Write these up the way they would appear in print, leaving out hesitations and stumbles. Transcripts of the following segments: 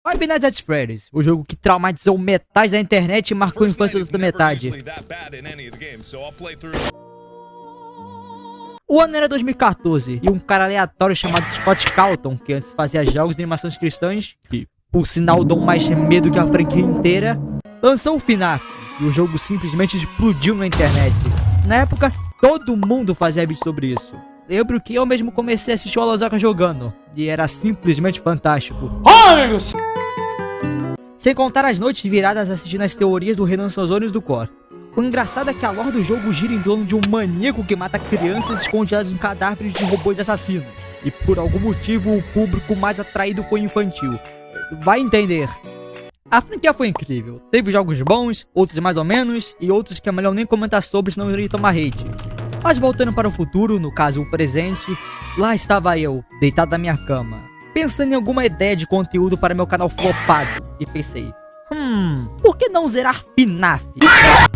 Five Nights at Freddy's, o jogo que traumatizou metade da internet e marcou a infância da outra metade. O ano era 2014 e um cara aleatório chamado Scott Calton, que antes fazia jogos de animações cristãs, que por sinal dão mais medo que a franquia inteira, lançou o FNAF e o jogo simplesmente explodiu na internet. Na época, todo mundo fazia vídeo sobre isso. Lembro que eu mesmo comecei a assistir o Alozaka jogando e era simplesmente fantástico. Sem contar as noites viradas assistindo as teorias do Renan Sozonius do Core. O engraçado é que a lore do jogo gira em torno de um maníaco que mata crianças escondidas em cadáveres de robôs assassinos. E por algum motivo o público mais atraído foi infantil. Vai entender. A franquia foi incrível. Teve jogos bons, outros mais ou menos, e outros que é melhor nem comentar sobre senão eu iria tomar hate. Mas voltando para o futuro, no caso o presente, lá estava eu, deitado na minha cama, pensando em alguma ideia de conteúdo para meu canal flopado. E pensei, por que não zerar FNAF?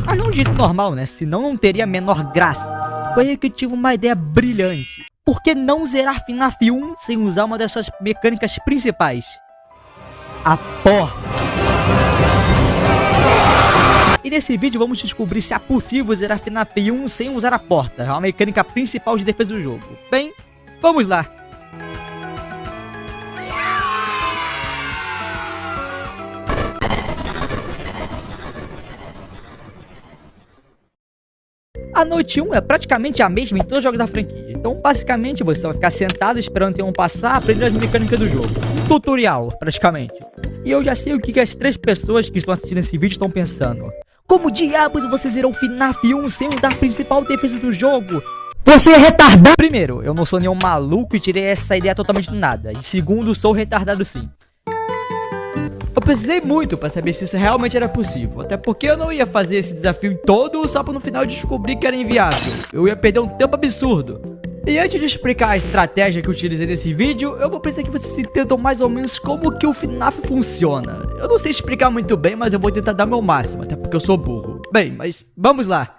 Mas não de jeito normal, né? Senão não teria a menor graça. Foi aí que tive uma ideia brilhante. Por que não zerar FNAF 1 sem usar uma das suas mecânicas principais? A porta. E nesse vídeo vamos descobrir se é possível zerar FNAF 1 sem usar a porta, a mecânica principal de defesa do jogo. Bem, vamos lá. A noite 1 é praticamente a mesma em todos os jogos da franquia, então basicamente você vai ficar sentado esperando o tempo passar, aprendendo as mecânicas do jogo. Tutorial, praticamente. E eu já sei o que as 3 pessoas que estão assistindo esse vídeo estão pensando. Como diabos você zerou o FNAF 1 sem usar a principal defesa do jogo? Você é retardado! Primeiro, eu não sou nenhum maluco e tirei essa ideia totalmente do nada. E segundo, sou retardado sim. Eu precisei muito para saber se isso realmente era possível, até porque eu não ia fazer esse desafio todo só para no final descobrir que era inviável. Eu ia perder um tempo absurdo. E antes de explicar a estratégia que eu utilizei nesse vídeo, eu vou precisar que vocês entendam mais ou menos como que o FNAF funciona. Eu não sei explicar muito bem, mas eu vou tentar dar meu máximo, até porque eu sou burro. Bem, mas vamos lá.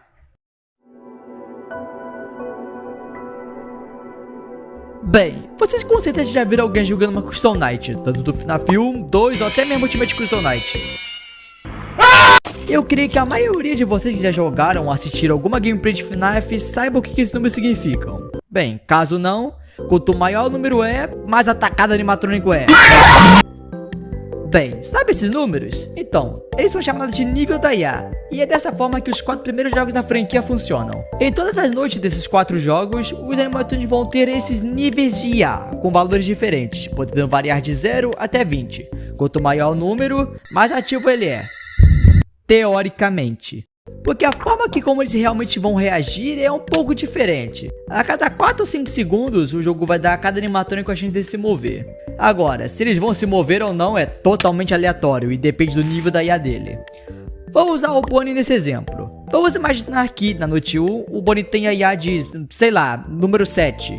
Bem, vocês com certeza já viram alguém jogando uma Crystal Knight, tanto do FNAF 1, 2 ou até mesmo Ultimate Crystal Knight. Eu creio que a maioria de vocês que já jogaram ou assistiram alguma gameplay de FNAF saibam o que esses números significam. Bem, caso não, quanto maior o número é, mais atacado o animatrônico é. Bem, sabe esses números? Então, eles são chamados de nível da IA, e é dessa forma que os 4 primeiros jogos da franquia funcionam. Em todas as noites desses 4 jogos, os animatrônicos vão ter esses níveis de IA, com valores diferentes, podendo variar de 0 até 20. Quanto maior o número, mais ativo ele é. Teoricamente. Porque a forma que como eles realmente vão reagir é um pouco diferente. A cada 4 ou 5 segundos, o jogo vai dar a cada animatrônico a chance de se mover. Agora, se eles vão se mover ou não é totalmente aleatório e depende do nível da IA dele. Vou usar o Bonnie nesse exemplo. Vamos imaginar que, na noite 1, o Bonnie tem a IA de, sei lá, número 7.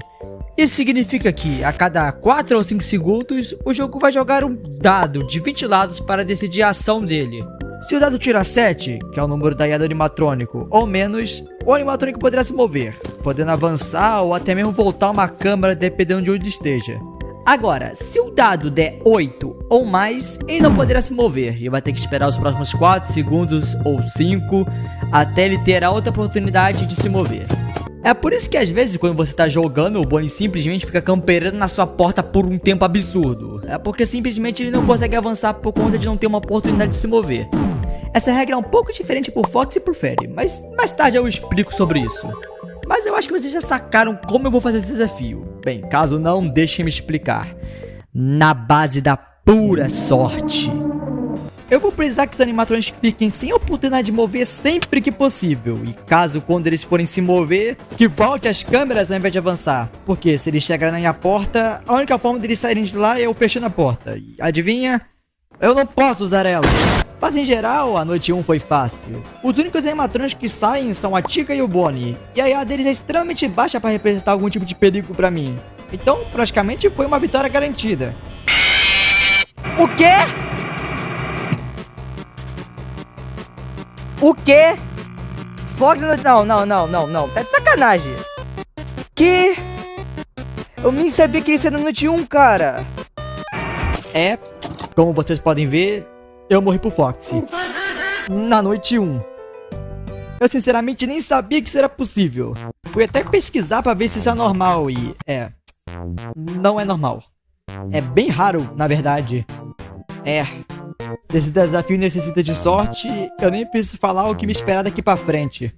Isso significa que, a cada 4 ou 5 segundos, o jogo vai jogar um dado de 20 lados para decidir a ação dele. Se o dado tira 7, que é o número da IA do animatrônico, ou menos, o animatrônico poderá se mover, podendo avançar ou até mesmo voltar uma câmera dependendo de onde esteja. Agora, se o dado der 8 ou mais, ele não poderá se mover e vai ter que esperar os próximos 4 segundos ou 5 até ele ter a outra oportunidade de se mover. É por isso que às vezes quando você tá jogando, o Bonnie simplesmente fica camperando na sua porta por um tempo absurdo. É porque simplesmente ele não consegue avançar por conta de não ter uma oportunidade de se mover. Essa regra é um pouco diferente por Fox e por Freddy, mas mais tarde eu explico sobre isso. Mas eu acho que vocês já sacaram como eu vou fazer esse desafio. Bem, caso não, deixem-me explicar. Na base da pura sorte. Eu vou precisar que os animatrônicos fiquem sem oportunidade de mover sempre que possível. E caso quando eles forem se mover, que volte as câmeras ao invés de avançar. Porque se eles chegarem na minha porta, a única forma deles saírem de lá é eu fechando a porta. E adivinha? Eu não posso usar ela. Mas em geral, a noite 1 foi fácil. Os únicos animatrônicos que saem são a Chica e o Bonnie. E a IA deles é extremamente baixa para representar algum tipo de perigo para mim. Então, praticamente foi uma vitória garantida. O quê? O quê? Fox... Não. Tá de sacanagem. Que? Eu nem sabia que isso era no noite 1, cara. É, Como vocês podem ver, eu morri pro Foxy na noite 1. Eu sinceramente nem sabia que isso era possível. Fui até pesquisar pra ver se isso é normal e... não é normal. É bem raro, na verdade. Se esse desafio necessita de sorte, eu nem preciso falar o que me esperar daqui pra frente.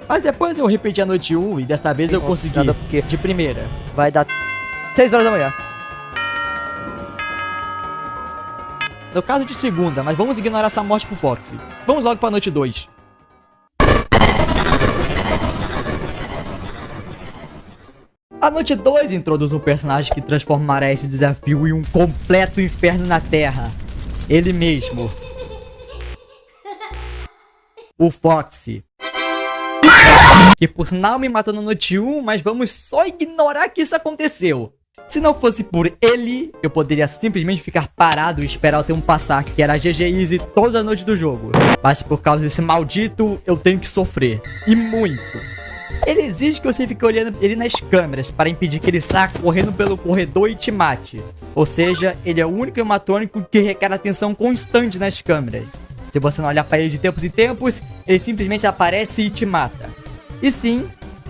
Mas depois eu repeti a noite 1 e dessa vez eu consegui de primeira. Vai dar 6 horas da manhã. No caso de segunda, mas vamos ignorar essa morte pro Foxy. Vamos logo pra noite 2. A noite 2 introduz um personagem que transformará esse desafio em um completo inferno na Terra. Ele mesmo. O Foxy. Que por sinal me matou na noite 1, mas vamos só ignorar que isso aconteceu. Se não fosse por ele, eu poderia simplesmente ficar parado e esperar o tempo passar, que era GG Easy toda a noite do jogo. Mas por causa desse maldito, eu tenho que sofrer. E muito. Ele exige que você fique olhando ele nas câmeras para impedir que ele saia correndo pelo corredor e te mate. Ou seja, ele é o único animatrônico que requer atenção constante nas câmeras. Se você não olhar para ele de tempos em tempos, ele simplesmente aparece e te mata. E sim,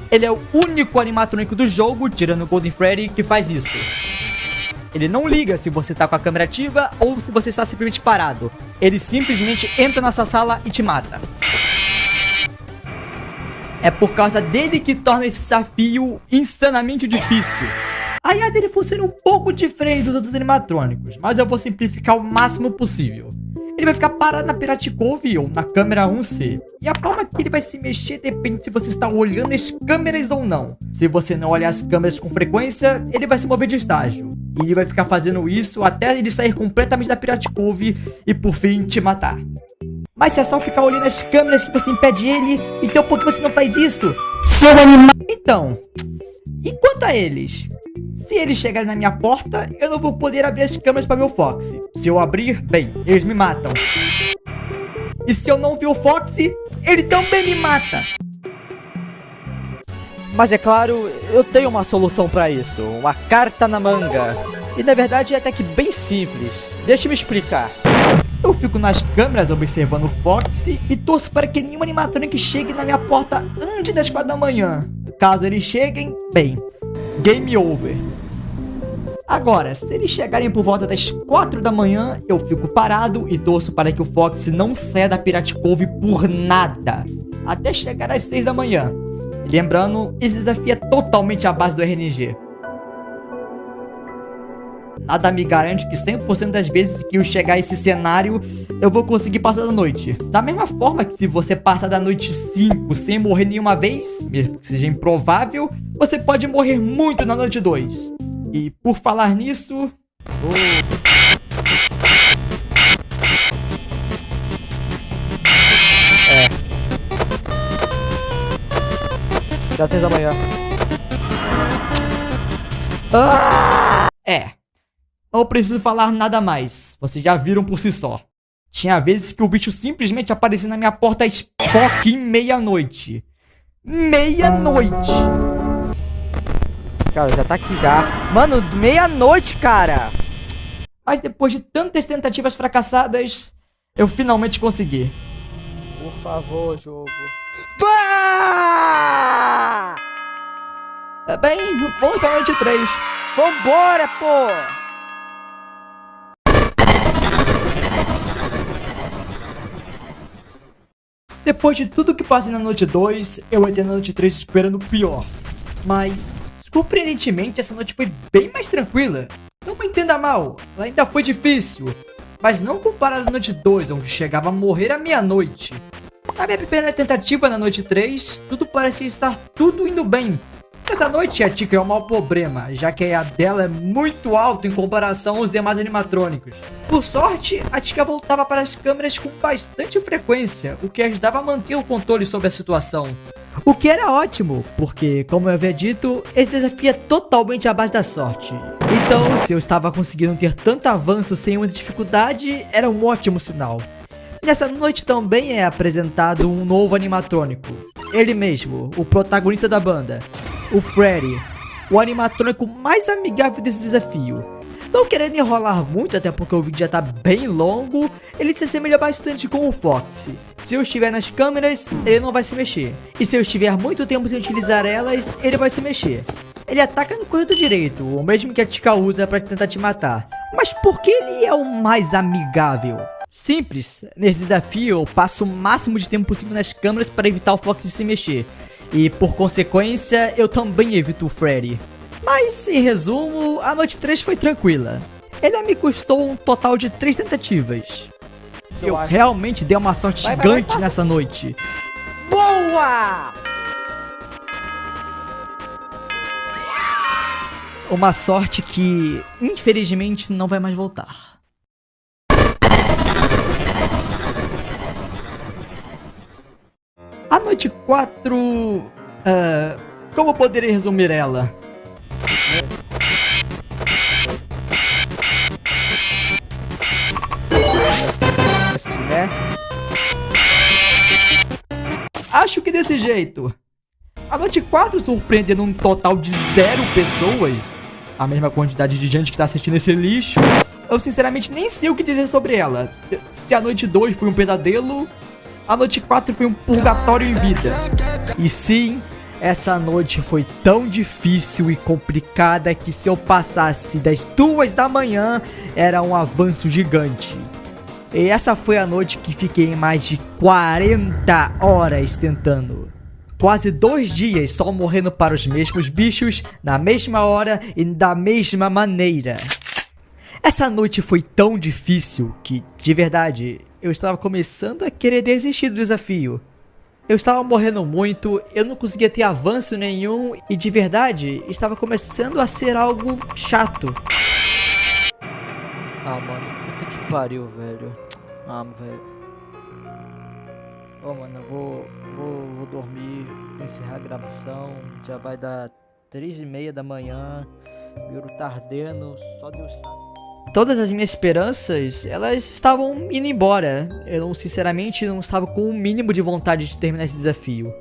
ele é o único animatrônico do jogo, tirando o Golden Freddy, que faz isso. Ele não liga se você tá com a câmera ativa ou se você está simplesmente parado. Ele simplesmente entra na sua sala e te mata. É por causa dele que torna esse desafio insanamente difícil. A IA dele funciona um pouco diferente dos outros animatrônicos, mas eu vou simplificar o máximo possível. Ele vai ficar parado na Pirate Cove ou na câmera 1C. E a forma que ele vai se mexer depende se você está olhando as câmeras ou não. Se você não olhar as câmeras com frequência, ele vai se mover de estágio. E ele vai ficar fazendo isso até ele sair completamente da Pirate Cove e por fim te matar. Mas se é só ficar olhando as câmeras que você impede ele, então por que você não faz isso? Seu animal! Então, e quanto a eles? Se eles chegarem na minha porta, eu não vou poder abrir as câmeras para ver o Foxy. Se eu abrir, bem, eles me matam. E se eu não ver o Foxy, ele também me mata. Mas é claro, eu tenho uma solução para isso, uma carta na manga. E na verdade é até que bem simples. Deixa eu me explicar. Eu fico nas câmeras observando o Foxy e torço para que nenhum animatrônico chegue na minha porta antes das 4 da manhã. Caso eles cheguem, bem, game over. Agora, se eles chegarem por volta das 4 da manhã, eu fico parado e torço para que o Foxy não saia da Pirate Cove por nada, até chegar às 6 da manhã. Lembrando, esse desafio é totalmente à base do RNG. Nada me garante que 100% das vezes que eu chegar a esse cenário, eu vou conseguir passar da noite. Da mesma forma que se você passar da noite 5 sem morrer nenhuma vez, mesmo que seja improvável, você pode morrer muito na noite 2. E por falar nisso... Já 3 da manhã. Não preciso falar nada mais. Vocês já viram por si só. Tinha vezes que o bicho simplesmente aparecia na minha porta às fucking meia-noite. Meia-noite! Cara, já tá aqui já. Mano, meia-noite, cara! Mas depois de tantas tentativas fracassadas, eu finalmente consegui. Por favor, jogo. Bem, vamos pra noite 3. Vambora, pô! Depois de tudo que passei na noite 2, eu entrei na noite 3 esperando o pior. Mas, surpreendentemente, essa noite foi bem mais tranquila. Não me entenda mal, ela ainda foi difícil. Mas não comparado à noite 2, onde chegava a morrer à meia-noite. Na minha primeira tentativa na noite 3, tudo parecia estar tudo indo bem. Essa noite a Tika é um mau problema, já que a IA dela é muito alta em comparação aos demais animatrônicos. Por sorte, a Tika voltava para as câmeras com bastante frequência, o que ajudava a manter o controle sobre a situação. O que era ótimo, porque, como eu havia dito, esse desafio é totalmente à base da sorte. Então, se eu estava conseguindo ter tanto avanço sem muita dificuldade, era um ótimo sinal. Nessa noite também é apresentado um novo animatrônico. Ele mesmo, o protagonista da banda. O Freddy, o animatrônico mais amigável desse desafio. Não querendo enrolar muito, até porque o vídeo já tá bem longo, ele se assemelha bastante com o Fox. Se eu estiver nas câmeras, ele não vai se mexer. E se eu estiver muito tempo sem utilizar elas, ele vai se mexer. Ele ataca no canto direito, o mesmo que a Chica usa para tentar te matar. Mas por que ele é o mais amigável? Simples, nesse desafio eu passo o máximo de tempo possível nas câmeras para evitar o Fox de se mexer. E por consequência, eu também evito o Freddy. Mas, em resumo, a noite 3 foi tranquila. Ele me custou um total de 3 tentativas. Eu realmente dei uma sorte gigante nessa noite. Boa! Uma sorte que, infelizmente, não vai mais voltar. A noite 4... como poderia resumir ela? Assim, né? Acho que desse jeito. A noite 4 surpreendendo um total de 0 pessoas. A mesma quantidade de gente que tá assistindo esse lixo. Eu sinceramente nem sei o que dizer sobre ela. Se a noite 2 foi um pesadelo, a noite 4 foi um purgatório em vida. E sim, essa noite foi tão difícil e complicada que se eu passasse das 2 da manhã, era um avanço gigante. E essa foi a noite que fiquei mais de 40 horas tentando. Quase 2 dias só morrendo para os mesmos bichos, na mesma hora e da mesma maneira. Essa noite foi tão difícil que, de verdade, eu estava começando a querer desistir do desafio. Eu estava morrendo muito, eu não conseguia ter avanço nenhum e, de verdade, estava começando a ser algo chato. Ah, mano, puta que pariu, velho. Ah, velho. Ô, mano, eu vou dormir, vou encerrar a gravação. Já vai dar 3h30 da manhã. O Yuro tá ardendo, só Deus sabe. Todas as minhas esperanças, elas estavam indo embora. Eu, sinceramente, não estava com o mínimo de vontade de terminar esse desafio.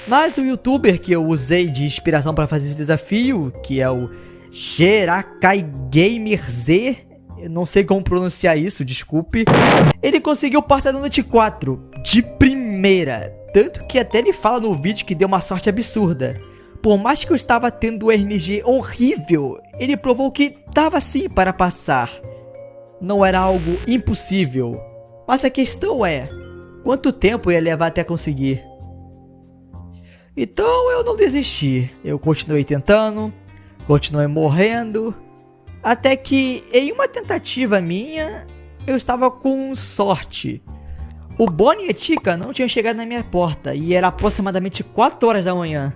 Mas o youtuber que eu usei de inspiração para fazer esse desafio, que é o Gerakai Gamer Z, eu não sei como pronunciar isso, desculpe. Ele conseguiu passar da noite 4 de primeira. Tanto que até ele fala no vídeo que deu uma sorte absurda. Por mais que eu estava tendo um RNG horrível, ele provou que dava sim para passar. Não era algo impossível. Mas a questão é, quanto tempo ia levar até conseguir? Então eu não desisti. Eu continuei tentando, continuei morrendo. Até que, em uma tentativa minha, eu estava com sorte. O Bonnie e a Chica não tinham chegado na minha porta e era aproximadamente 4 horas da manhã.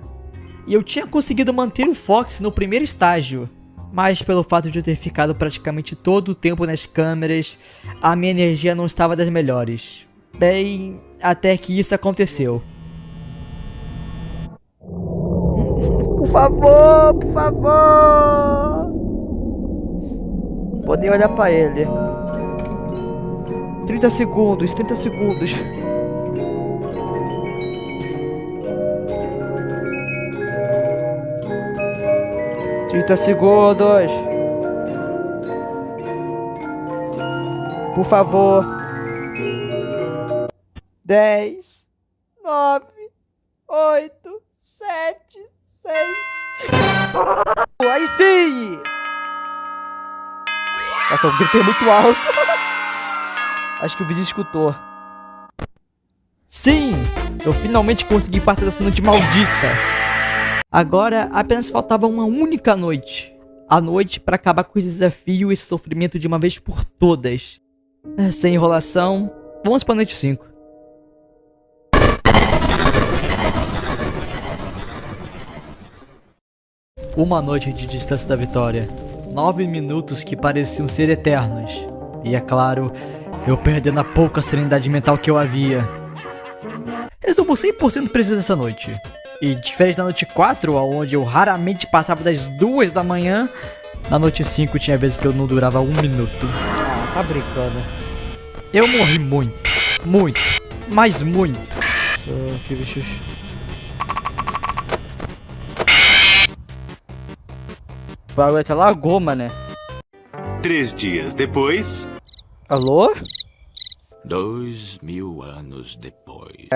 E eu tinha conseguido manter o Fox no primeiro estágio. Mas pelo fato de eu ter ficado praticamente todo o tempo nas câmeras, a minha energia não estava das melhores. Bem, até que isso aconteceu. Por favor, por favor. Vou nem olhar pra ele. 30 segundos, 30 segundos. Segundos. Por favor. 10, 9, 8, 7, 6. Aí sim! Nossa, eu gritei muito alto. Acho que o vizinho escutou. Sim! Eu finalmente consegui passar dessa noite maldita. Agora apenas faltava uma única noite. A noite para acabar com esse desafio e esse sofrimento de uma vez por todas. Sem enrolação, vamos para a noite 5. Uma noite de distância da vitória. 9 minutos que pareciam ser eternos. E é claro, eu perdendo a pouca serenidade mental que eu havia. Resumo 100% preciso dessa noite. E diferente da noite 4, onde eu raramente passava das 2 da manhã, na noite 5 tinha vezes que eu não durava 1 minuto. Ah, tá brincando. Eu morri muito, muito, mas muito. Que bichos. O bagulho até lagou, mané. 3 dias depois... Alô? 2000 anos depois.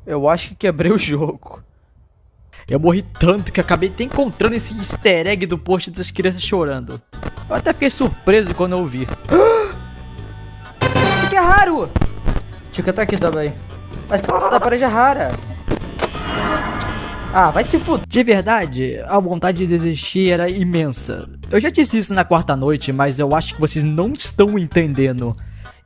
Eu acho que quebrei o jogo. Eu morri tanto que acabei até encontrando esse easter egg do post das crianças chorando. Eu até fiquei surpreso quando eu vi. Isso aqui é raro! Chica tá aqui também. Mas a parede é rara. Ah, vai se fuder. De verdade, a vontade de desistir era imensa. Eu já disse isso na quarta noite, mas eu acho que vocês não estão entendendo.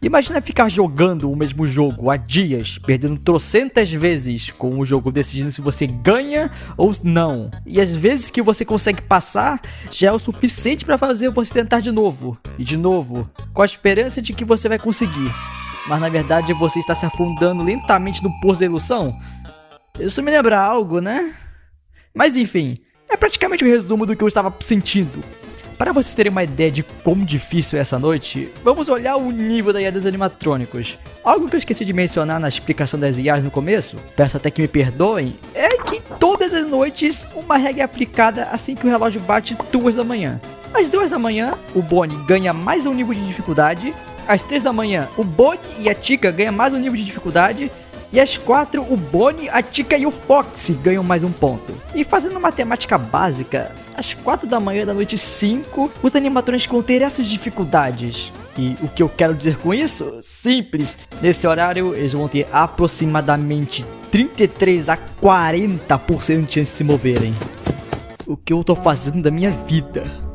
Imagina ficar jogando o mesmo jogo há dias, perdendo trocentas vezes, com o jogo decidindo se você ganha ou não. E as vezes que você consegue passar, já é o suficiente para fazer você tentar de novo, e de novo, com a esperança de que você vai conseguir. Mas na verdade você está se afundando lentamente no poço da ilusão. Isso me lembra algo, né? Mas enfim, é praticamente o resumo do que eu estava sentindo. Para vocês terem uma ideia de quão difícil é essa noite, vamos olhar o nível da IA dos animatrônicos. Algo que eu esqueci de mencionar na explicação das IAs no começo, peço até que me perdoem, é que todas as noites uma regra é aplicada assim que o relógio bate 2 da manhã. Às 2 da manhã, o Bonnie ganha mais um nível de dificuldade, às 3 da manhã, o Bonnie e a Chica ganham mais um nível de dificuldade, e às 4, o Bonnie, a Chica e o Fox ganham mais um ponto. E fazendo matemática básica, às 4 da manhã da noite 5, os animatrônicos vão ter essas dificuldades. E o que eu quero dizer com isso? Simples. Nesse horário, eles vão ter aproximadamente 33 a 40% de chance de se moverem. O que eu tô fazendo da minha vida?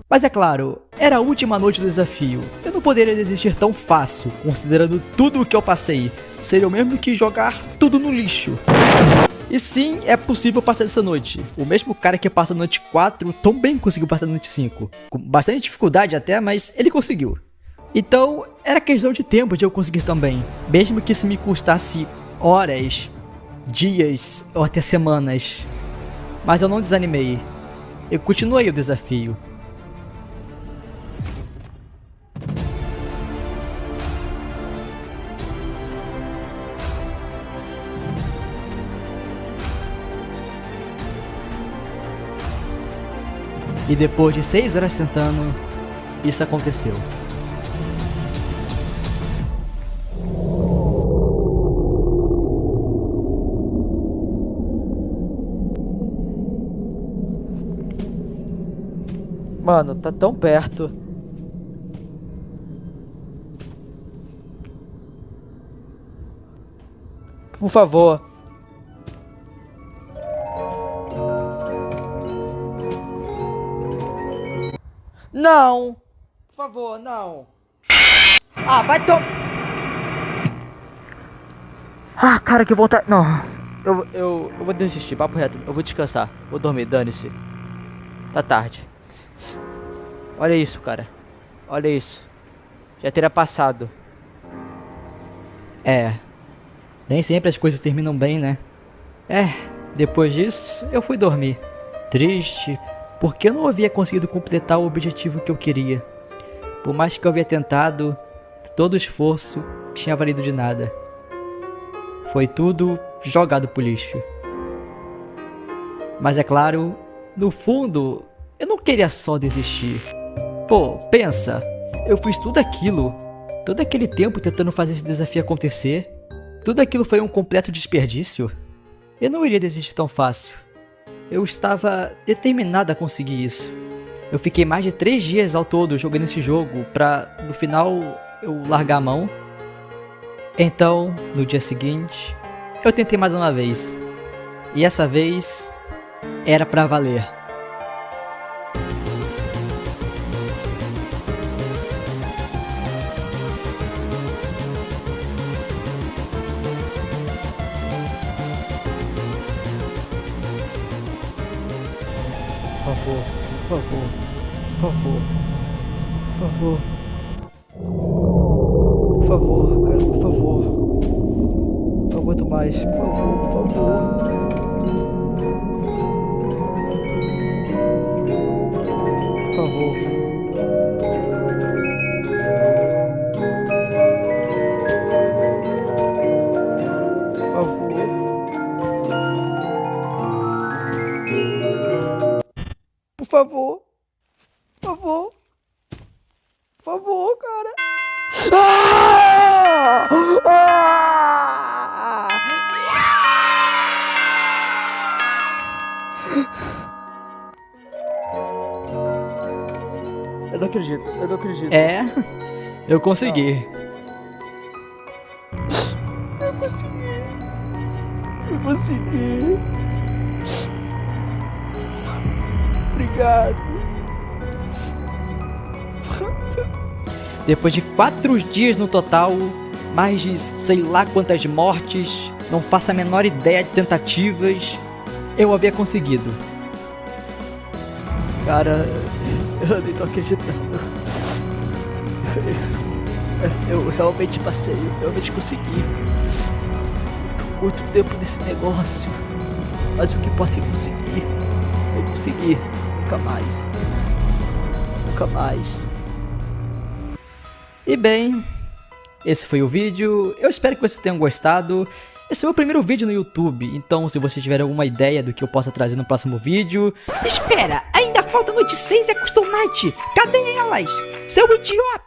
Mas é claro, era a última noite do desafio. Eu não poderia desistir tão fácil, considerando tudo o que eu passei. Seria o mesmo que jogar tudo no lixo. E sim, é possível passar essa noite. O mesmo cara que passa a noite 4 também conseguiu passar a noite 5. Com bastante dificuldade até, mas ele conseguiu. Então, era questão de tempo de eu conseguir também. Mesmo que isso me custasse horas, dias ou até semanas. Mas eu não desanimei. Eu continuei o desafio. E depois de 6 horas tentando, isso aconteceu. Mano, tá tão perto. Por favor. Não! Por favor, não! Ah, vai to... Ah, cara, que vontade... Não. Eu vou desistir, papo reto. Eu vou descansar. Vou dormir, dane-se. Tá tarde. Olha isso, cara. Olha isso. Já teria passado. Nem sempre as coisas terminam bem, né? Depois disso, eu fui dormir. Triste, porque eu não havia conseguido completar o objetivo que eu queria. Por mais que eu havia tentado, todo o esforço tinha valido de nada. Foi tudo jogado pro lixo. Mas é claro, no fundo, eu não queria só desistir. Pô, pensa, eu fiz tudo aquilo, todo aquele tempo tentando fazer esse desafio acontecer. Tudo aquilo foi um completo desperdício. Eu não iria desistir tão fácil. Eu estava determinado a conseguir isso. Eu fiquei mais de 3 dias ao todo jogando esse jogo pra, no final, eu largar a mão. Então, no dia seguinte, eu tentei mais uma vez. E essa vez, era pra valer. Por favor, por favor, por favor, por favor, por favor, cara, por favor, não aguento mais, por favor, por favor, por favor, por favor, por favor. acredito, eu não acredito. É, eu consegui. Eu consegui. Obrigado. Depois de 4 dias no total, mais de sei lá quantas mortes, não faço a menor ideia de tentativas, eu havia conseguido. Cara, eu nem tô acreditando. Eu realmente passei, eu realmente consegui. Tô curto tempo nesse negócio. Mas o que importa é que eu consegui. Eu consegui. Nunca mais. Nunca mais. E bem, esse foi o vídeo, eu espero que vocês tenham gostado. Esse é o meu primeiro vídeo no YouTube, então se vocês tiverem alguma ideia do que eu possa trazer no próximo vídeo... Espera, ainda falta noite 6 e Custom Night, cadê elas? Seu idiota!